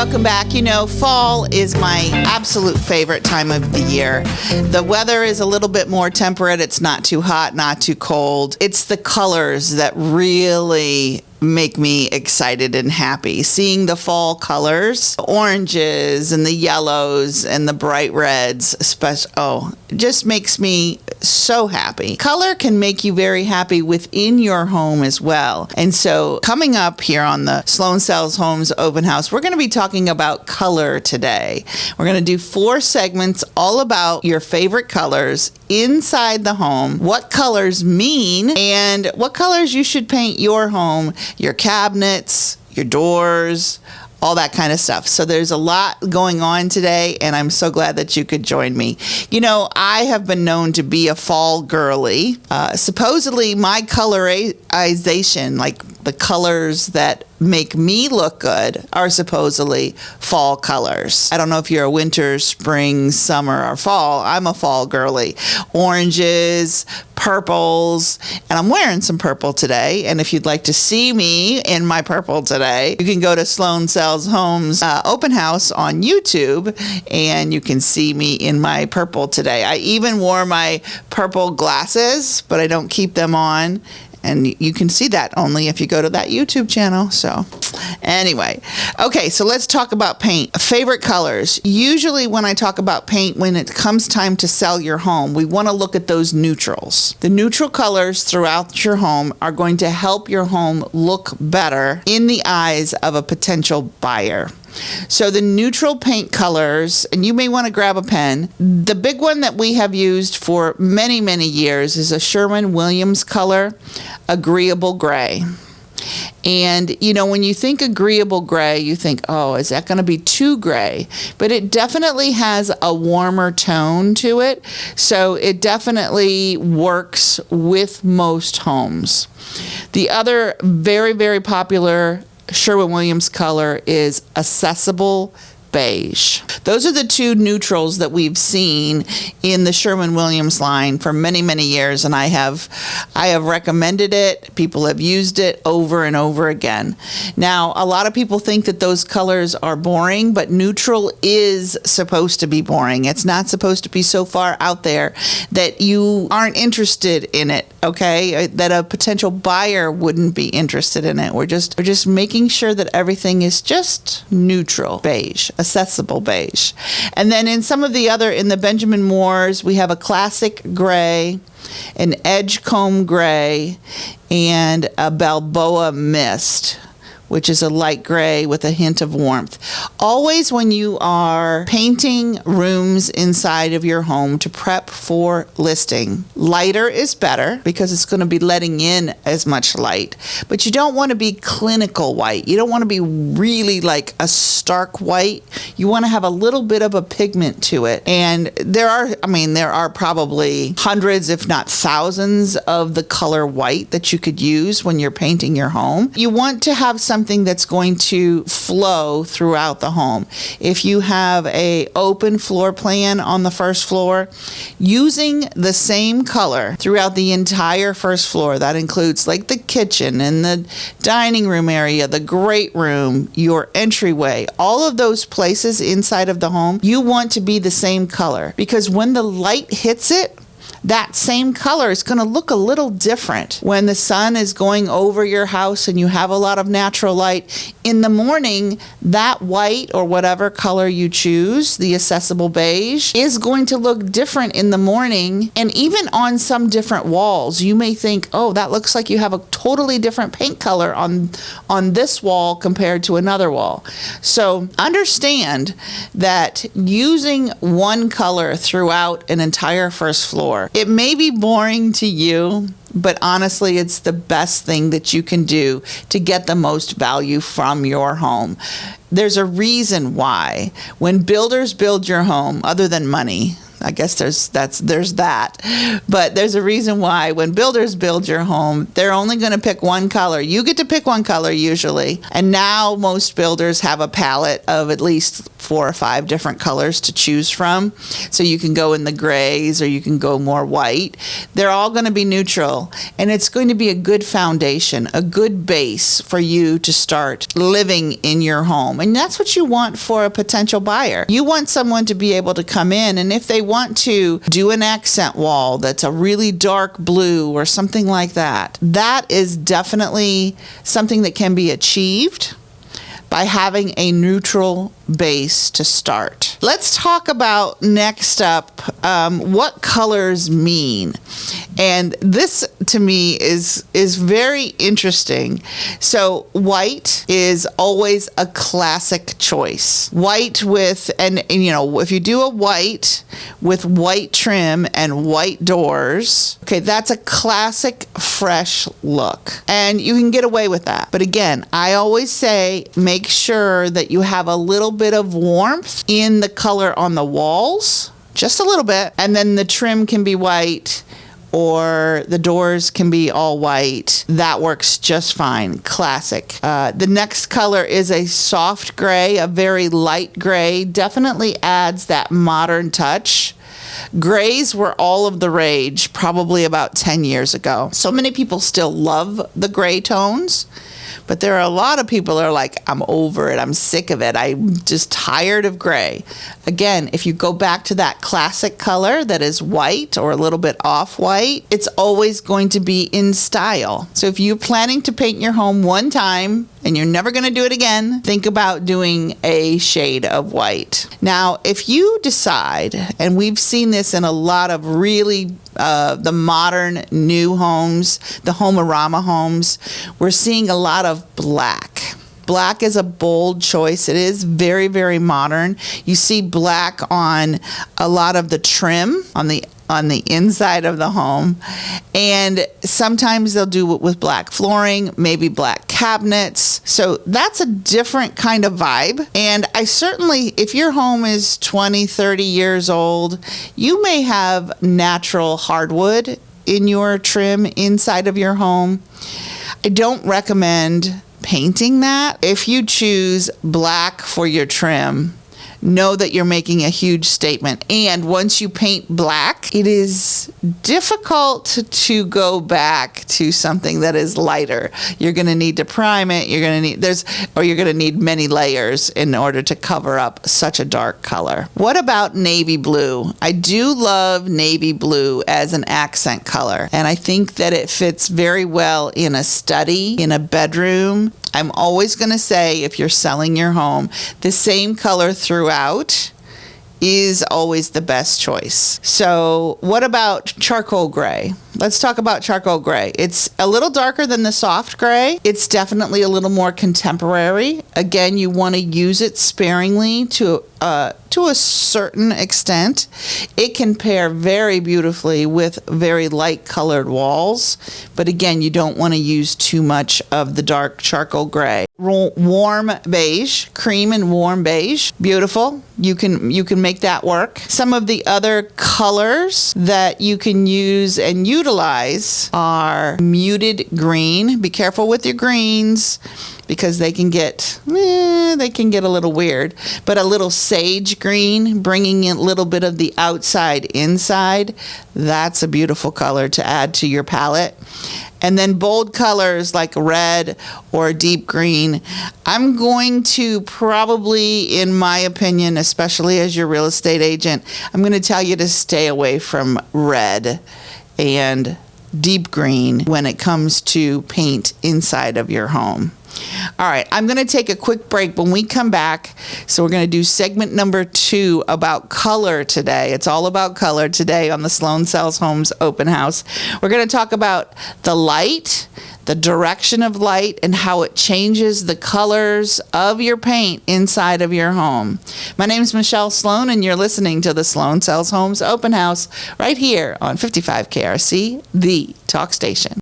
Welcome back. You know, fall is my absolute favorite time of the year. The weather is a little bit more temperate. It's not too hot, not too cold. It's the colors that really make me excited and happy. Seeing the fall colors, the oranges and the yellows and the bright reds, it just makes me so happy. Color can make you very happy within your home as well. And so coming up here on the Sloan Sells Homes Open House, we're going to be talking about color today. We're going to do 4 segments all about your favorite colors inside the home, what colors mean, and what colors you should paint your home, your cabinets, your doors, all that kind of stuff. So there's a lot going on today, and I'm so glad that you could join me. You know, I have been known to be a fall girly. Supposedly my colorization, like the colors that make me look good, are supposedly fall colors. I don't know if you're a winter, spring, summer, or fall. I'm a fall girly. Oranges, purples, and I'm wearing some purple today. And if you'd like to see me in my purple today, you can go to Sloan Sells Homes Open House on YouTube, and you can see me in my purple today. I even wore my purple glasses, but I don't keep them on. And you can see that only if you go to that YouTube channel. So anyway, okay, so let's talk about paint. Favorite colors. Usually when I talk about paint, when it comes time to sell your home, we want to look at those neutrals. The neutral colors throughout your home are going to help your home look better in the eyes of a potential buyer. So the neutral paint colors, and you may want to grab a pen. The big one that we have used for many, many years is a Sherwin-Williams color, Agreeable Gray. And, you know, when you think agreeable gray, you think, oh, is that going to be too gray? But it definitely has a warmer tone to it. So it definitely works with most homes. The other very, very popular Sherwin-Williams color is Accessible Beige. Those are the 2 neutrals that we've seen in the Sherwin-Williams line for many, many years, and I have recommended it. People have used it over and over again. Now, a lot of people think that those colors are boring, but neutral is supposed to be boring. It's not supposed to be so far out there that you aren't interested in it, okay? That a potential buyer wouldn't be interested in it. We're just making sure that everything is just neutral, beige, accessible beige. And then in some of the other, in the Benjamin Moores, we have a classic gray, an edgecomb gray, and a Balboa mist, which is a light gray with a hint of warmth. Always when you are painting rooms inside of your home to prep for listing, lighter is better because it's going to be letting in as much light. But you don't want to be clinical white. You don't want to be really like a stark white. You want to have a little bit of a pigment to it. And there are probably hundreds, if not thousands, of the color white that you could use when you're painting your home. You want to have something that's going to flow throughout the home. If you have a open floor plan on the first floor, using the same color throughout the entire first floor, that includes like the kitchen and the dining room area, the great room, your entryway, all of those places inside of the home, you want to be the same color, because when the light hits it, that same color is going to look a little different when the sun is going over your house and you have a lot of natural light. In the morning, that white or whatever color you choose, the accessible beige, is going to look different in the morning. And even on some different walls, you may think, oh, that looks like you have a totally different paint color on this wall compared to another wall. So understand that using one color throughout an entire first floor, it may be boring to you, but honestly, it's the best thing that you can do to get the most value from your home. There's a reason why when builders build your home, other than money, I guess there's that. But there's a reason why when builders build your home, they're only going to pick one color. You get to pick one color usually. And now most builders have a palette of at least 4 or 5 different colors to choose from. So you can go in the grays or you can go more white. They're all going to be neutral, and it's going to be a good foundation, a good base for you to start living in your home. And that's what you want for a potential buyer. You want someone to be able to come in, and if they want to do an accent wall that's a really dark blue or something like that, that is definitely something that can be achieved by having a neutral base to start. Let's talk about next up what colors mean. And this to me is very interesting. So white is always a classic choice. White with, and you know, if you do a white with white trim and white doors, okay, that's a classic fresh look. And you can get away with that. But again, I always say make sure that you have a little bit of warmth in the color on the walls, just a little bit, and then the trim can be white or the doors can be all white. That works just fine. Classic. The next color is a soft gray, a very light gray. Definitely adds that modern touch. Grays were all of the rage probably about 10 years ago. So many people still love the gray tones, but there are a lot of people that are like, I'm over it. I'm sick of it. I'm just tired of gray. Again, if you go back to that classic color that is white or a little bit off-white, it's always going to be in style. So if you're planning to paint your home one time and you're never going to do it again, think about doing a shade of white. Now, if you decide, and we've seen this in a lot of really the modern new homes, the Homeorama homes, we're seeing a lot of black. Black is a bold choice. It is very, very modern. You see black on a lot of the trim on the inside of the home, and sometimes they'll do it with black flooring, maybe black cabinets. So that's a different kind of vibe. And I certainly, if your home is 20, 30 years old, you may have natural hardwood in your trim inside of your home. I don't recommend painting that. If you choose black for your trim, know that you're making a huge statement. And once you paint black, it is difficult to go back to something that is lighter. You're going to need to prime it. You're going to need many layers in order to cover up such a dark color. What about navy blue? I do love navy blue as an accent color, and I think that it fits very well in a study, in a bedroom. I'm always going to say, if you're selling your home, the same color throughout is always the best choice. So what about charcoal gray? Let's talk about charcoal gray. It's a little darker than the soft gray. It's definitely a little more contemporary. Again, you want to use it sparingly to a certain extent. It can pair very beautifully with very light colored walls, but again, you don't want to use too much of the dark charcoal gray. Warm beige, cream and warm beige, beautiful. You can make that work. Some of the other colors that you can use and utilize are muted green. Be careful with your greens, because they can get a little weird. But a little sage green, bringing in a little bit of the outside inside, that's a beautiful color to add to your palette. And then bold colors like red or deep green. I'm going to probably, in my opinion, especially as your real estate agent, I'm going to tell you to stay away from red and deep green when it comes to paint inside of your home. All right, I'm going to take a quick break. When we come back, so we're going to do segment number 2 about color today. It's all about color today on the Sloan Sells Homes Open House. We're going to talk about the light, the direction of light, and how it changes the colors of your paint inside of your home. My name is Michelle Sloan, and you're listening to the Sloan Sells Homes Open House right here on 55 KRC, the talk station.